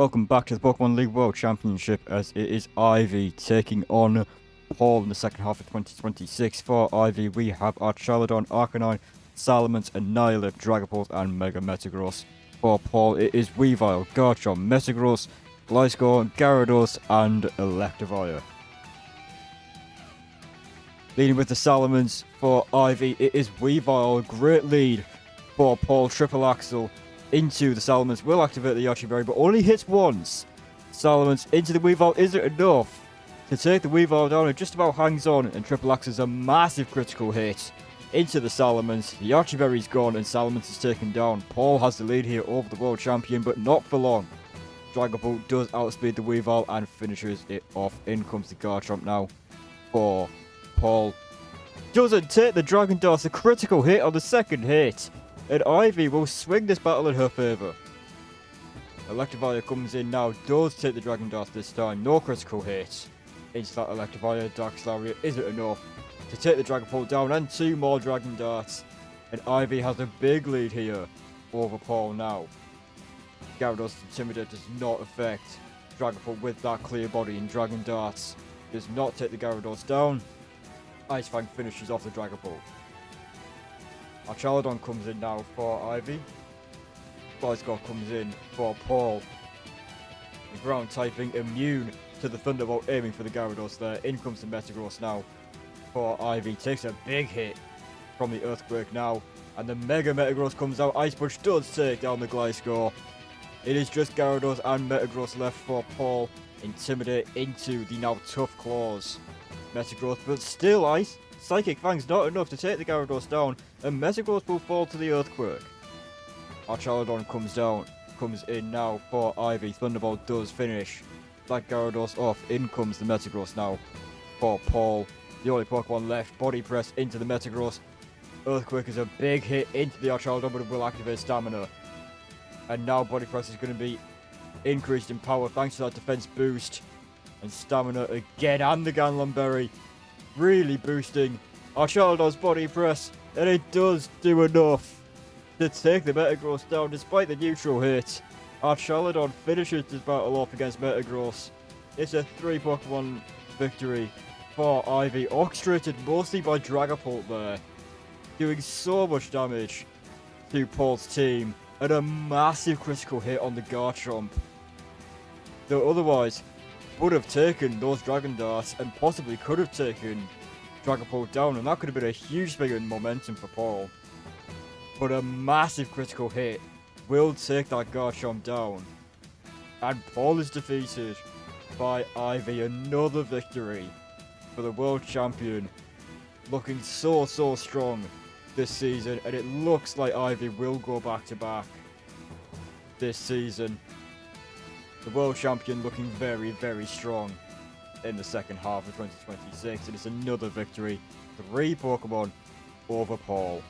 Welcome back to the Pokemon League World Championship, as it is Ivy taking on Paul in the second half of 2026. For Ivy, we have Archaladon, Arcanine, Salamence, Annihilate, Dragapult, and Mega Metagross. For Paul, it is Weavile, Garchomp, Metagross, Gliscor, Gyarados, and Electivire. Leading with the Salamence for Ivy, it is Weavile. Great lead for Paul. Triple Axel into the Salamence, will activate the Yachi Berry, but only hits once. Salamence into the Weavile, is it enough to take the Weavile down? It just about hangs on, and Triple Axe is a massive critical hit into the Salamence. The Yachi Berry's gone, and Salamence is taken down. Paul has the lead here over the world champion, but not for long. Dragapult does outspeed the Weavile and finishes it off. In comes the Garchomp now for Paul. Doesn't take the Dragon Dance, a critical hit on the second hit. And Ivy will swing this battle in her favour. Electivire comes in now, does take the Dragon Dart this time. No critical hit into that Electivire. Dark Slaria isn't enough to take the Dragapult down, and two more Dragon Darts. And Ivy has a big lead here over Paul now. Gyarados Intimidate does not affect Dragapult with that clear body, and Dragon Darts does not take the Gyarados down. Ice Fang finishes off the Dragapult. Archaladon comes in now for Ivy. Gliscor comes in for Paul. The ground typing immune to the Thunderbolt, aiming for the Gyarados there. In comes the Metagross now for Ivy. Takes a big hit from the Earthquake now. And the Mega Metagross comes out. Ice Punch does take down the Gliscor. It is just Gyarados and Metagross left for Paul. Intimidate into the now tough claws. Metagross, but still Ice. Psychic Fang's not enough to take the Gyarados down, and Metagross will fall to the Earthquake. Archaladon comes in now for Ivy. Thunderbolt does finish that Gyarados off. In comes the Metagross now for Paul. The only Pokemon left. Body Press into the Metagross. Earthquake is a big hit into the Archaladon, but it will activate Stamina. And now Body Press is going to be increased in power thanks to that defense boost. And Stamina again, and the Ganlon Berry really boosting Archaladon's Body Press, and it does do enough to take the Metagross down despite the neutral hit. Archaladon finishes this battle off against Metagross. It's a 3 Pokemon victory for Ivy, orchestrated mostly by Dragapult there, doing so much damage to Paul's team, and a massive critical hit on the Garchomp. Though otherwise would have taken those Dragon Darts and possibly could have taken Dragapult down, and that could have been a huge swing in momentum for Paul. But a massive critical hit will take that Garchomp down. And Paul is defeated by Ivy. Another victory for the world champion. Looking so strong this season, and it looks like Ivy will go back to back this season. The world champion looking very strong in the second half of 2026, and it's another victory. 3 Pokemon over Paul.